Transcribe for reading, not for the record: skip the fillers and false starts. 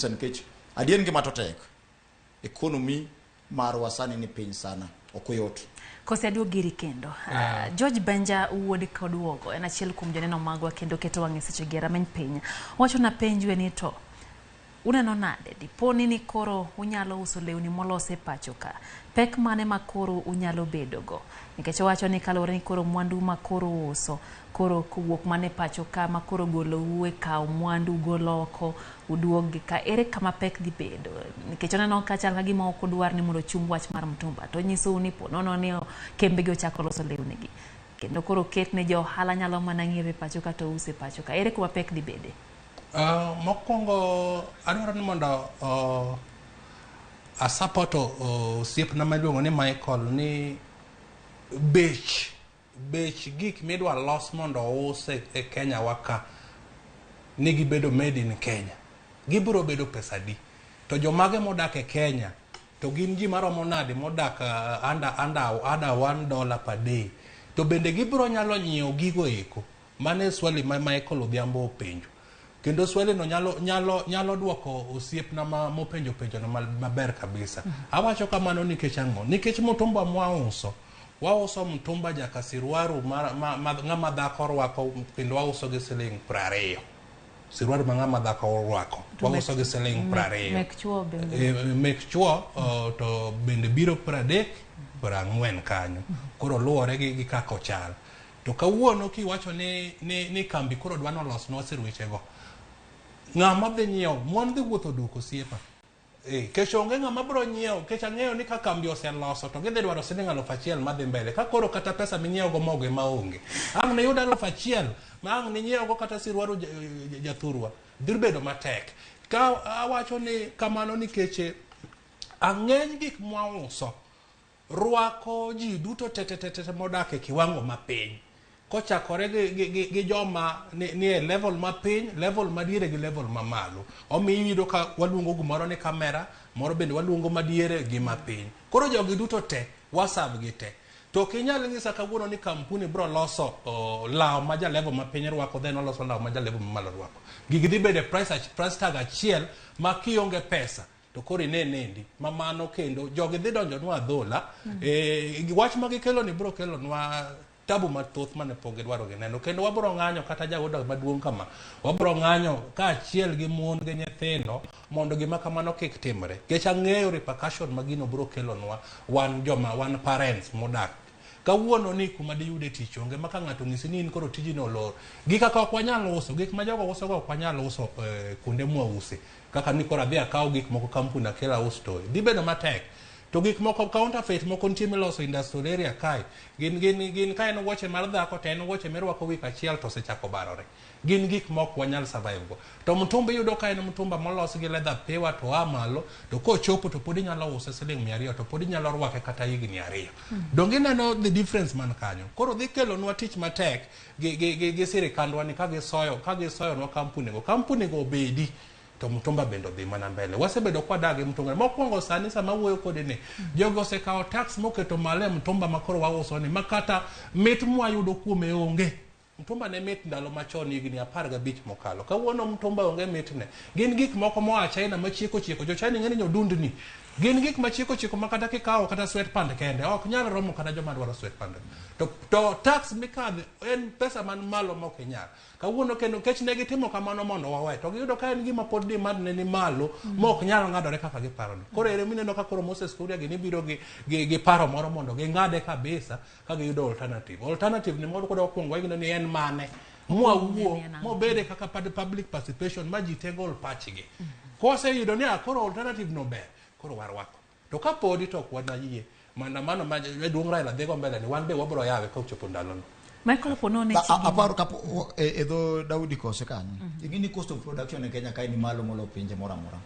nikech adien gima to tek. Economy marwa sani ni piny sana, ok oyot. Kose aduog giri kendo. George Benja wuod koduogo en achiel kuom joneno magwa kendo keto wang'e seche gi rameny piny. Wacho na penjwe ni to uneno nade diponi ni koro unyalo uso lewni molose pacho ka. Pek mane ma koro unyalo bedogo? Nikech wacho ni kalore ni koro mwandu ma koro uso koro kuwuok mane pacho ka ma koro golo uwe ka mwandu goloko uduog gi ka ere kama pek dhi bedo. Nikech oneno ka chal gima ok odwar ni mondo chung wach mar mtumba to nyiso ni po nono ni kembe gi ochako loso lewni gi. Kendo koro ket ne jo ohala nyalo mana ng'iewe pacho ka to use pacho ka ere kuma pek dhi bede. Mokwongo adwaro ni mondo asapoto osiepna maluongo ni Michael ni bech gik midwa los mondo use e Kenya waka nigi bedo made in Kenya. Gibiro bedo pesa di. To jomage modak e Kenya to gin ji maromo nade modak under $1 per day. To bende gibiro nyalo nyiewo gigo eko. Mane swali ma Michael Odhiambo penjo. Kendo swali no nyalo duoko osiepna mopenjo no maber kabisa. Awacho kamano nikech ang'o? Nikech mtumba wauso mtumba jaka sirwaru ng'ama dhako rwako kendo wauso gi siling 20. Sirwaru ma ng'ama dhako rwako wauso gi siling 20. Mek chuo to bende biro 30 40 kanyo. Koro luore gi kako chal. To kawuono kiwacho ni kambi koro dwano los no sirweche go. Ng'ama dhi nyiewo mon dhi wuotho duko siepa. Kech onge ng'ama bro nyiewo, kech ang'eyo ni ka kambi oseloso to gidhi dwaro siling 1,000 madhi mbele. Ka koro kata pesa minyiewo go mogo ema onge. Ang' ne yudo 1,000 ma ang' ne nyiewo go kata sirwaru jathurwa. Dhi bedo matek. Ka awacho ni kamano nikech ang'eny gik mwauso rwako ji duto tete modak e kiwango mapiny. Kochakore gi joma ni e level mapiny, level madiere gi level mamalo. Omiyo yudo ka waluongo gimoro ni kamera, moro bende waluongo madiere gi mapiny. Koro jogi duto te, wasab gi te. To kinyal ng'isa kawuono ni kampuni bro loso law ma ja level mapiny rwako, then oloso law ma ja level mamalo rwako. Gigi dhi bede price tag achiel ma kionge pesa. To kori nendi mamano kendo jogi dhi donjo nwa adhola. Wach ma gikelo ni bro kelo nwa tabu mathoth mane poge dwaro gi neno. Kendo wabro ng'anyo kata jagoda maduong' kama. Wabro ng'anyo ka achiel gi mon gi nyithindo mondo gima kamano kik timre. Kech ang'eyo repercussion magino bro kelo nwa wan parents modak. Kawuono ni kuma di yude tich onge maka ng'ato ng'isi ni in koro tijino olor. Gik kaka ok wanyal uso, gik ma jogo uso go ok wanyal uso kuonde mwausi. Kaka ni kora dhi akaw gik moko kampuni akela usto. Dhi bedo matek. To gik moko counterfeit moko nitie loso industrial area kai. Gin ka en wuoche mar dhako to en wuoche mirwako wik achiel to osechako barore. Gin gik moko wanyal survive go. To mtumba yudo ka en mtumba molos gi leather piwa to amalo to kochopo to pod inyalo use siling 200 to pod inyalo rwake kata higni 2. Donge neno the difference man kanyo. Koro dhi kelo nwa tich matek gi sirikandwa ni ka gisoyo nwa kampuni go obedi. To mtumba bendo dhi mana mbele. Wasebedo kwa dagi mtumba. Mokwongo sani sama wuoyo kode ni. Jogo se kao tax moketo male mtumba makoro wauso ni. Makata mit mwayudo kuome onge. Mtumba ne mit ndalo machon higni 15 mokalo. Kawuono mtumba onge mit ne. Gin gik moko moa China machieko. Jo China ng'eni nyodundni. Gin gik machieko makata kikao kata sweatpant kende. Ok nyalo romo kata joma dwaro sweatpant. To tax mikadhi en pesa man malo mok inyal. Kawuono kendo kech ne gitimo kamano mondo wawe. To giyudo ka en gima pod demand ne ni malo mok nyalo ng'adore kaka giparo ni. Koro ere mineno ka koro Moses Kuria gini biro gi paro moro mondo ging'ade kabisa ka giyudo alternative. Alternative ni modo kodo kwongo igno ni en mane. Mwawuo mobede kaka public participation ma ji tegol pachgi. Kose yudo ni akoro alternative no ber. Koro warwako. To ka podi to kwana yie. Maandamano ma duong' Raila dhigo mbele ni wan be wabro yawe ka ochopo ndalono. Michael Ponone aparo kapo edho Daudi kose kanyo. Ingini cost of production e Kenya kae ni malo molo pinje mora mora.